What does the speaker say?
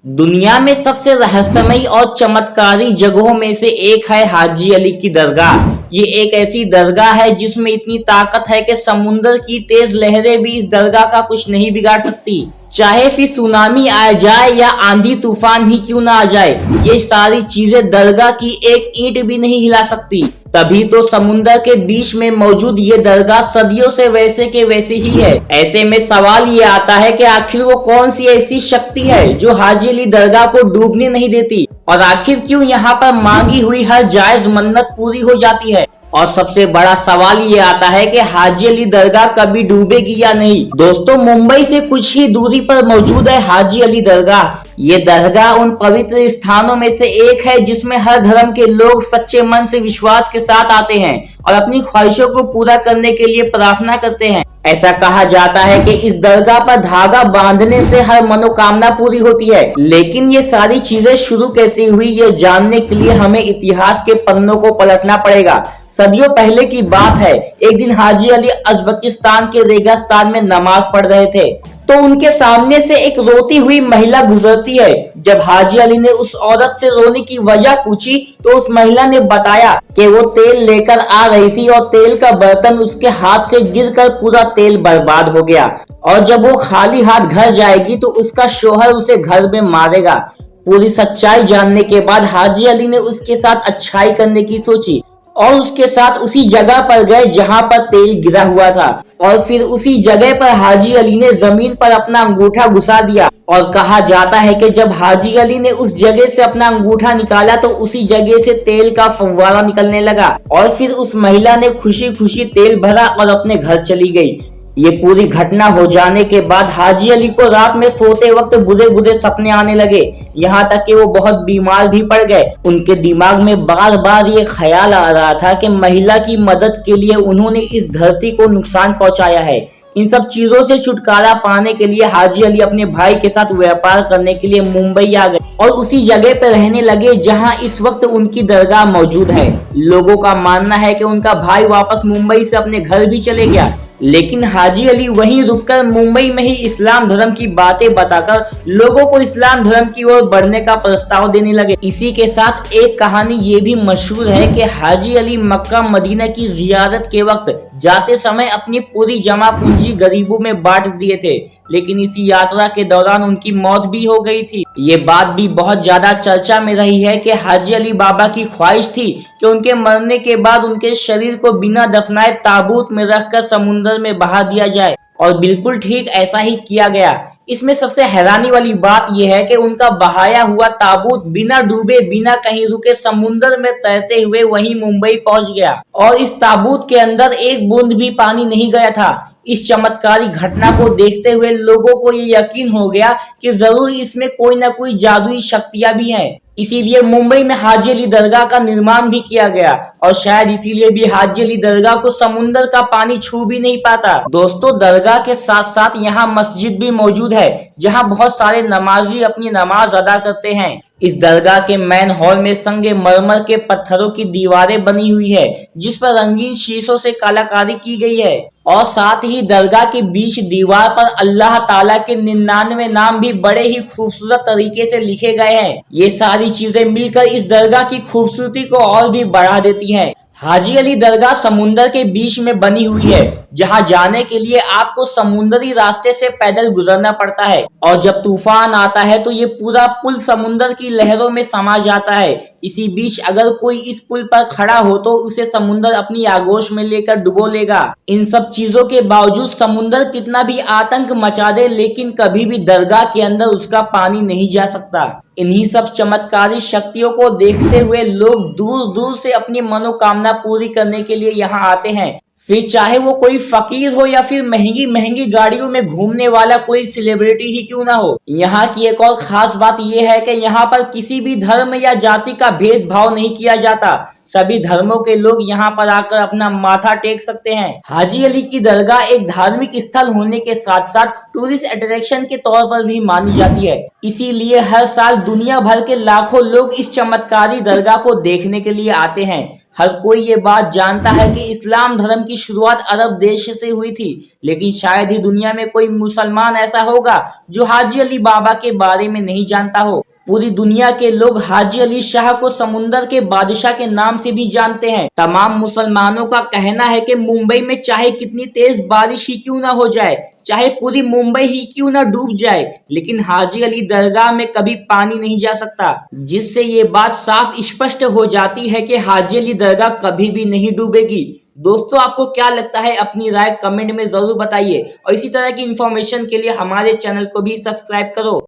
दुनिया में सबसे रहस्यमयी और चमत्कारी जगहों में से एक है हाजी अली की दरगाह। ये एक ऐसी दरगाह है जिसमें इतनी ताकत है कि समुंदर की तेज लहरें भी इस दरगाह का कुछ नहीं बिगाड़ सकती। चाहे फिर सुनामी आ जाए या आंधी तूफान ही क्यों ना आ जाए, ये सारी चीजें दरगाह की एक ईंट भी नहीं हिला सकती। तभी तो समुंदर के बीच में मौजूद ये दरगाह सदियों से वैसे के वैसे ही है। ऐसे में सवाल ये आता है कि आखिर वो कौन सी ऐसी शक्ति है जो हाजी अली दरगाह को डूबने नहीं देती, और आखिर क्यों यहाँ पर मांगी हुई हर जायज मन्नत पूरी हो जाती है। और सबसे बड़ा सवाल ये आता है कि हाजी अली दरगाह कभी डूबेगी या नहीं। दोस्तों, मुंबई से कुछ ही दूरी पर मौजूद है हाजी अली दरगाह। ये दरगाह उन पवित्र स्थानों में से एक है जिसमें हर धर्म के लोग सच्चे मन से विश्वास के साथ आते हैं और अपनी ख्वाहिशों को पूरा करने के लिए प्रार्थना करते हैं। ऐसा कहा जाता है कि इस दरगाह पर धागा बांधने से हर मनोकामना पूरी होती है। लेकिन ये सारी चीजें शुरू कैसे हुई, ये जानने के लिए हमें इतिहास के पन्नों को पलटना पड़ेगा। सदियों पहले की बात है। एक दिन हाजी अली उज्बेकिस्तान के रेगिस्तान में नमाज पढ़ रहे थे तो उनके सामने से एक रोती हुई महिला गुजरती है। जब हाजी अली ने उस औरत से रोने की वजह पूछी तो उस महिला ने बताया कि वो तेल लेकर आ रही थी और तेल का बर्तन उसके हाथ से गिरकर पूरा तेल बर्बाद हो गया, और जब वो खाली हाथ घर जाएगी तो उसका शौहर उसे घर में मारेगा। पूरी सच्चाई जानने के बाद हाजी अली ने उसके साथ अच्छाई करने की सोची और उसके साथ उसी जगह पर गए जहां पर तेल गिरा हुआ था, और फिर उसी जगह पर हाजी अली ने जमीन पर अपना अंगूठा घुसा दिया। और कहा जाता है कि जब हाजी अली ने उस जगह से अपना अंगूठा निकाला तो उसी जगह से तेल का फव्वारा निकलने लगा, और फिर उस महिला ने खुशी खुशी तेल भरा और अपने घर चली गई। ये पूरी घटना हो जाने के बाद हाजी अली को रात में सोते वक्त बुरे बुरे सपने आने लगे, यहाँ तक कि वो बहुत बीमार भी पड़ गए। उनके दिमाग में बार बार ये ख्याल आ रहा था कि महिला की मदद के लिए उन्होंने इस धरती को नुकसान पहुंचाया है। इन सब चीजों से छुटकारा पाने के लिए हाजी अली अपने भाई के साथ व्यापार करने के लिए मुंबई आ गए और उसी जगह पर रहने लगे जहां इस वक्त उनकी दरगाह मौजूद है। लोगों का मानना है कि उनका भाई वापस मुंबई से अपने घर भी चले गया, लेकिन हाजी अली वहीं रुककर मुंबई में ही इस्लाम धर्म की बातें बताकर लोगों को इस्लाम धर्म की ओर बढ़ने का प्रस्ताव देने लगे। इसी के साथ एक कहानी ये भी मशहूर है कि हाजी अली मक्का मदीना की जियारत के वक्त जाते समय अपनी पूरी जमा पूंजी गरीबों में बांट दिए थे, लेकिन इसी यात्रा के दौरान उनकी मौत भी हो गई थी। ये बात भी बहुत ज्यादा चर्चा में रही है कि हाजी अली बाबा की ख्वाहिश थी कि उनके मरने के बाद उनके शरीर को बिना दफनाए ताबूत में रखकर समुद्र में बहा दिया जाए, और बिल्कुल ठीक ऐसा ही किया गया। इसमें सबसे हैरानी वाली बात यह है कि उनका बहाया हुआ ताबूत बिना डूबे बिना कहीं रुके समुद्र में तैरते हुए वहीं मुंबई पहुंच गया, और इस ताबूत के अंदर एक बूंद भी पानी नहीं गया था। इस चमत्कारी घटना को देखते हुए लोगों को ये यकीन हो गया कि जरूर इसमें कोई ना कोई जादुई शक्तियां भी हैं। इसीलिए मुंबई में हाजी अली दरगाह का निर्माण भी किया गया, और शायद इसीलिए भी हाजी अली दरगाह को समुंदर का पानी छू भी नहीं पाता। दोस्तों, दरगाह के साथ साथ यहाँ मस्जिद भी मौजूद है जहाँ बहुत सारे नमाजी अपनी नमाज अदा करते हैं। इस दरगाह के मेन हॉल में संगे मरमर के पत्थरों की दीवारें बनी हुई है जिस पर रंगीन शीशों से कलाकारी की गई है, और साथ ही दरगाह के बीच दीवार पर अल्लाह ताला के 99 नाम भी बड़े ही खूबसूरत तरीके से लिखे गए हैं। ये सारी चीजें मिलकर इस दरगाह की खूबसूरती को और भी बढ़ा देती हैं। हाजी अली दरगाह समुंदर के बीच में बनी हुई है जहां जाने के लिए आपको समुद्री रास्ते से पैदल गुजरना पड़ता है, और जब तूफान आता है तो ये पूरा पुल समुंदर की लहरों में समा जाता है। इसी बीच अगर कोई इस पुल पर खड़ा हो तो उसे समुंदर अपनी आगोश में लेकर डुबो लेगा। इन सब चीजों के बावजूद समुंदर कितना भी आतंक मचा दे, लेकिन कभी भी दरगाह के अंदर उसका पानी नहीं जा सकता। इन्हीं सब चमत्कारी शक्तियों को देखते हुए लोग दूर दूर से अपनी मनोकामना पूरी करने के लिए यहाँ आते हैं, फिर चाहे वो कोई फकीर हो या फिर महंगी महंगी गाड़ियों में घूमने वाला कोई सेलिब्रिटी ही क्यों ना हो। यहाँ की एक और खास बात यह है कि यहाँ पर किसी भी धर्म या जाति का भेदभाव नहीं किया जाता। सभी धर्मों के लोग यहाँ पर आकर अपना माथा टेक सकते हैं। हाजी अली की दरगाह एक धार्मिक स्थल होने के साथ साथ टूरिस्ट अट्रैक्शन के तौर पर भी मानी जाती है। इसीलिए हर साल दुनिया भर के लाखों लोग इस चमत्कारी दरगाह को देखने के लिए आते हैं। हर कोई ये बात जानता है कि इस्लाम धर्म की शुरुआत अरब देश से हुई थी, लेकिन शायद ही दुनिया में कोई मुसलमान ऐसा होगा जो हाजी अली बाबा के बारे में नहीं जानता हो। पूरी दुनिया के लोग हाजी अली शाह को समुंदर के बादशाह के नाम से भी जानते हैं। तमाम मुसलमानों का कहना है कि मुंबई में चाहे कितनी तेज बारिश ही क्यों ना हो जाए, चाहे पूरी मुंबई ही क्यों ना डूब जाए, लेकिन हाजी अली दरगाह में कभी पानी नहीं जा सकता, जिससे ये बात साफ स्पष्ट हो जाती है कि हाजी अली दरगाह कभी भी नहीं डूबेगी। दोस्तों, आपको क्या लगता है? अपनी राय कमेंट में जरूर बताइए और इसी तरह की इंफॉर्मेशन के लिए हमारे चैनल को भी सब्सक्राइब करो।